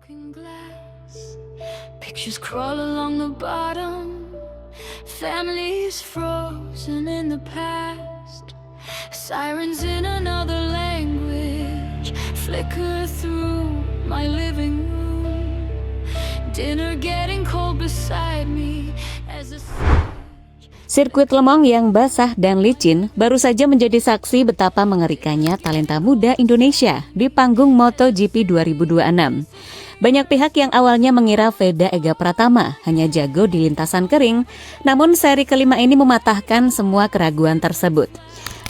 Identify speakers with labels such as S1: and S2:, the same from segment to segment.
S1: Broken glass, pictures crawl along the bottom. Families frozen in the past. Sirens in another language flicker through my living room. Dinner getting cold beside me as a
S2: Sirkuit Le Mans yang basah dan licin baru saja menjadi saksi betapa mengerikannya talenta muda Indonesia di panggung MotoGP 2026. Banyak pihak yang awalnya mengira Veda Ega Pratama hanya jago di lintasan kering, namun seri kelima ini mematahkan semua keraguan tersebut.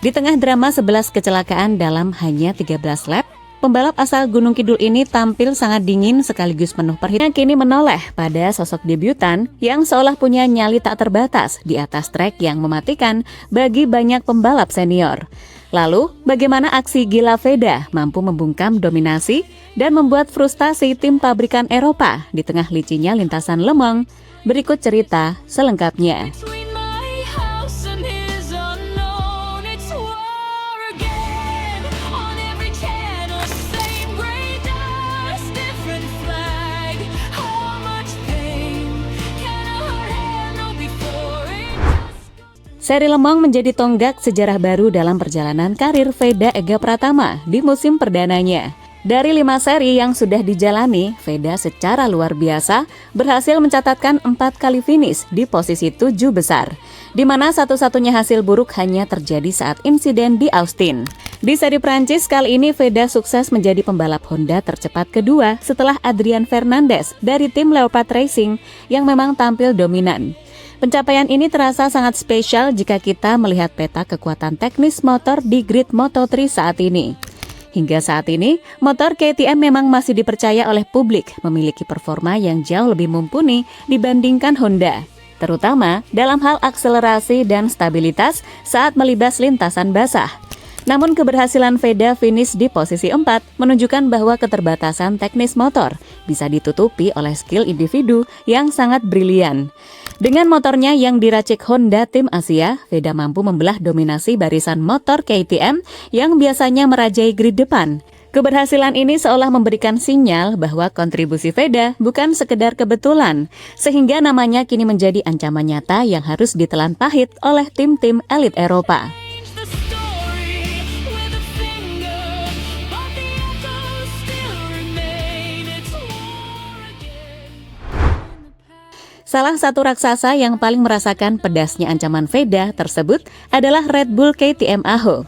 S2: Di tengah drama 11 kecelakaan dalam hanya 13 lap, pembalap asal Gunung Kidul ini tampil sangat dingin sekaligus penuh perhatian. Kini menoleh pada sosok debutan yang seolah punya nyali tak terbatas di atas trek yang mematikan bagi banyak pembalap senior. Lalu, bagaimana aksi gila Veda mampu membungkam dominasi dan membuat frustasi tim pabrikan Eropa di tengah licinnya lintasan Le Mans? Berikut cerita selengkapnya. Seri Le Mans menjadi tonggak sejarah baru dalam perjalanan karir Veda Ega Pratama di musim perdananya. Dari 5 seri yang sudah dijalani, Veda secara luar biasa berhasil mencatatkan 4 kali finish di posisi 7 besar, di mana satu-satunya hasil buruk hanya terjadi saat insiden di Austin. Di seri Prancis kali ini Veda sukses menjadi pembalap Honda tercepat kedua setelah Adrian Fernandez dari tim Leopard Racing yang memang tampil dominan. Pencapaian ini terasa sangat spesial jika kita melihat peta kekuatan teknis motor di grid Moto3 saat ini. Hingga saat ini, motor KTM memang masih dipercaya oleh publik memiliki performa yang jauh lebih mumpuni dibandingkan Honda, terutama dalam hal akselerasi dan stabilitas saat melibas lintasan basah. Namun keberhasilan Veda finish di posisi 4 menunjukkan bahwa keterbatasan teknis motor bisa ditutupi oleh skill individu yang sangat brilian. Dengan motornya yang diracik Honda tim Asia, Veda mampu membelah dominasi barisan motor KTM yang biasanya merajai grid depan. Keberhasilan ini seolah memberikan sinyal bahwa kontribusi Veda bukan sekedar kebetulan, sehingga namanya kini menjadi ancaman nyata yang harus ditelan pahit oleh tim-tim elit Eropa. Salah satu raksasa yang paling merasakan pedasnya ancaman Veda tersebut adalah Red Bull KTM Aho.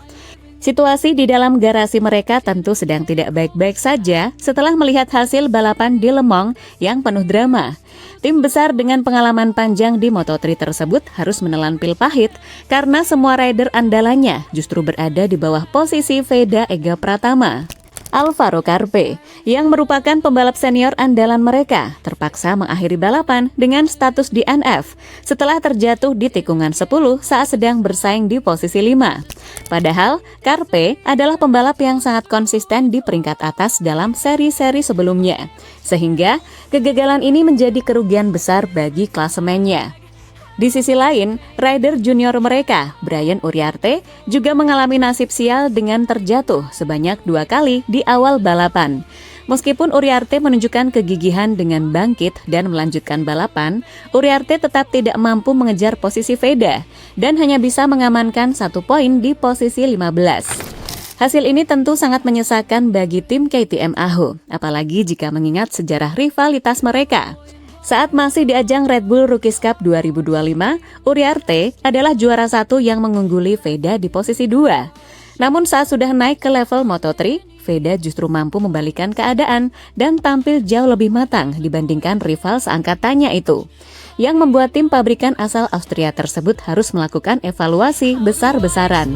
S2: Situasi di dalam garasi mereka tentu sedang tidak baik-baik saja setelah melihat hasil balapan di Le Mans yang penuh drama. Tim besar dengan pengalaman panjang di Moto3 tersebut harus menelan pil pahit karena semua rider andalannya justru berada di bawah posisi Veda Ega Pratama. Alvaro Carpe, yang merupakan pembalap senior andalan mereka, terpaksa mengakhiri balapan dengan status DNF setelah terjatuh di tikungan 10 saat sedang bersaing di posisi 5. Padahal, Carpe adalah pembalap yang sangat konsisten di peringkat atas dalam seri-seri sebelumnya, sehingga kegagalan ini menjadi kerugian besar bagi klasemennya. Di sisi lain, rider junior mereka, Brian Uriarte, juga mengalami nasib sial dengan terjatuh sebanyak 2 kali di awal balapan. Meskipun Uriarte menunjukkan kegigihan dengan bangkit dan melanjutkan balapan, Uriarte tetap tidak mampu mengejar posisi Veda dan hanya bisa mengamankan 1 poin di posisi 15. Hasil ini tentu sangat menyesakan bagi tim KTM Aho, apalagi jika mengingat sejarah rivalitas mereka. Saat masih di ajang Red Bull Rookies Cup 2025, Uriarte adalah juara 1 yang mengungguli Veda di posisi 2. Namun saat sudah naik ke level Moto3, Veda justru mampu membalikan keadaan dan tampil jauh lebih matang dibandingkan rival seangkatannya itu, yang membuat tim pabrikan asal Austria tersebut harus melakukan evaluasi besar-besaran.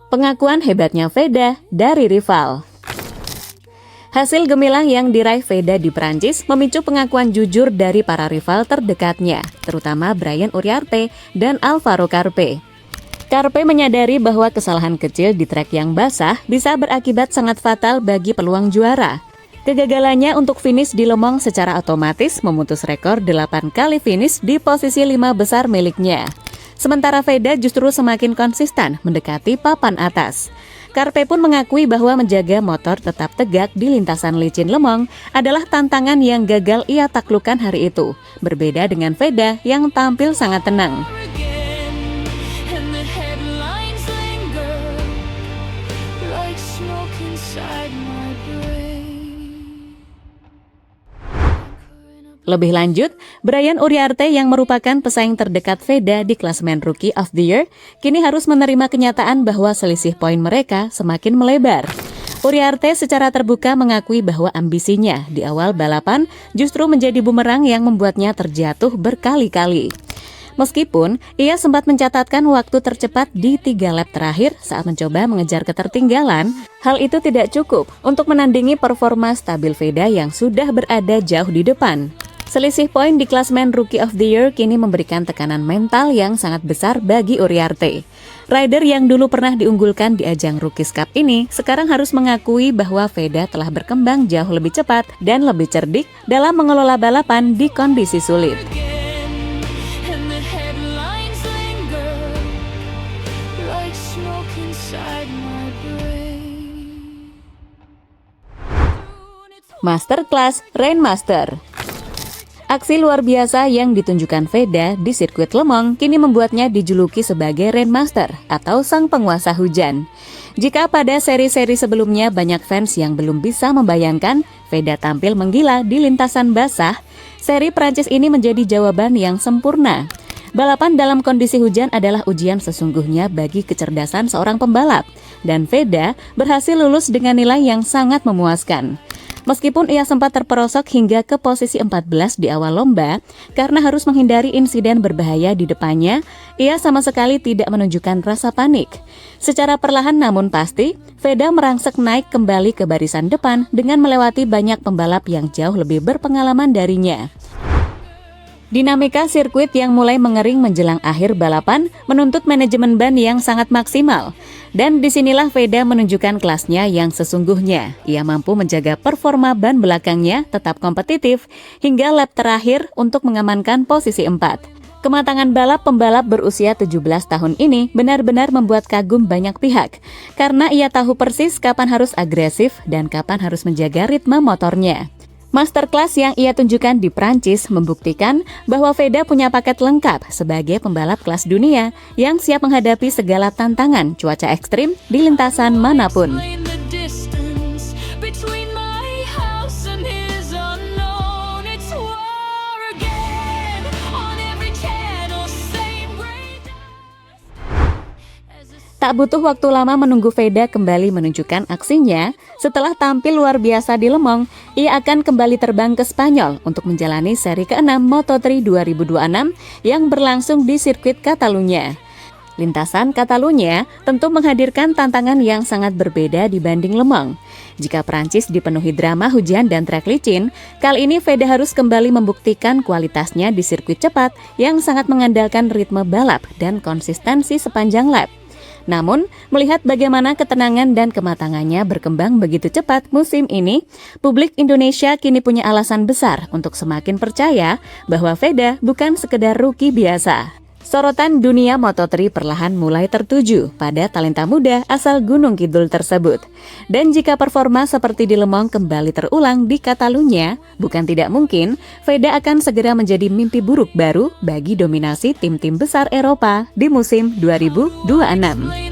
S2: Pengakuan hebatnya Veda dari rival. Hasil gemilang yang diraih Veda di Prancis memicu pengakuan jujur dari para rival terdekatnya, terutama Brian Uriarte dan Alvaro Carpe. Carpe menyadari bahwa kesalahan kecil di trek yang basah bisa berakibat sangat fatal bagi peluang juara. Kegagalannya untuk finish di Le Mans secara otomatis memutus rekor 8 kali finish di posisi 5 besar miliknya. Sementara Veda justru semakin konsisten mendekati papan atas. Carpe pun mengakui bahwa menjaga motor tetap tegak di lintasan licin Le Mans adalah tantangan yang gagal ia taklukkan hari itu. Berbeda dengan Veda yang tampil sangat tenang. Lebih lanjut, Brian Uriarte yang merupakan pesaing terdekat Veda di klasemen Rookie of the Year, kini harus menerima kenyataan bahwa selisih poin mereka semakin melebar. Uriarte secara terbuka mengakui bahwa ambisinya di awal balapan justru menjadi bumerang yang membuatnya terjatuh berkali-kali. Meskipun ia sempat mencatatkan waktu tercepat di 3 lap terakhir saat mencoba mengejar ketertinggalan, hal itu tidak cukup untuk menandingi performa stabil Veda yang sudah berada jauh di depan. Selisih poin di klasemen Rookie of the Year kini memberikan tekanan mental yang sangat besar bagi Uriarte. Rider yang dulu pernah diunggulkan di ajang Rookies Cup ini sekarang harus mengakui bahwa Veda telah berkembang jauh lebih cepat dan lebih cerdik dalam mengelola balapan di kondisi sulit. Masterclass Rainmaster. Aksi luar biasa yang ditunjukkan Veda di sirkuit Le Mans kini membuatnya dijuluki sebagai Rainmaster atau sang penguasa hujan. Jika pada seri-seri sebelumnya banyak fans yang belum bisa membayangkan Veda tampil menggila di lintasan basah, seri Prancis ini menjadi jawaban yang sempurna. Balapan dalam kondisi hujan adalah ujian sesungguhnya bagi kecerdasan seorang pembalap, dan Veda berhasil lulus dengan nilai yang sangat memuaskan. Meskipun ia sempat terperosok hingga ke posisi 14 di awal lomba, karena harus menghindari insiden berbahaya di depannya, ia sama sekali tidak menunjukkan rasa panik. Secara perlahan namun pasti, Veda merangsek naik kembali ke barisan depan dengan melewati banyak pembalap yang jauh lebih berpengalaman darinya. Dinamika sirkuit yang mulai mengering menjelang akhir balapan menuntut manajemen ban yang sangat maksimal. Dan disinilah Veda menunjukkan kelasnya yang sesungguhnya. Ia mampu menjaga performa ban belakangnya tetap kompetitif hingga lap terakhir untuk mengamankan posisi 4. Kematangan balap pembalap berusia 17 tahun ini benar-benar membuat kagum banyak pihak. Karena ia tahu persis kapan harus agresif dan kapan harus menjaga ritme motornya. Masterclass yang ia tunjukkan di Prancis membuktikan bahwa Veda punya paket lengkap sebagai pembalap kelas dunia yang siap menghadapi segala tantangan cuaca ekstrim di lintasan manapun. Tak butuh waktu lama menunggu Veda kembali menunjukkan aksinya. Setelah tampil luar biasa di Le Mans, ia akan kembali terbang ke Spanyol untuk menjalani seri ke-6 Moto3 2026 yang berlangsung di sirkuit Catalunya. Lintasan Catalunya tentu menghadirkan tantangan yang sangat berbeda dibanding Le Mans. Jika Prancis dipenuhi drama hujan dan trek licin, kali ini Veda harus kembali membuktikan kualitasnya di sirkuit cepat yang sangat mengandalkan ritme balap dan konsistensi sepanjang lap. Namun, melihat bagaimana ketenangan dan kematangannya berkembang begitu cepat musim ini, publik Indonesia kini punya alasan besar untuk semakin percaya bahwa Veda bukan sekedar rookie biasa. Sorotan dunia Moto3 perlahan mulai tertuju pada talenta muda asal Gunung Kidul tersebut. Dan jika performa seperti di Le Mans kembali terulang di Catalunya, bukan tidak mungkin Veda akan segera menjadi mimpi buruk baru bagi dominasi tim-tim besar Eropa di musim 2026.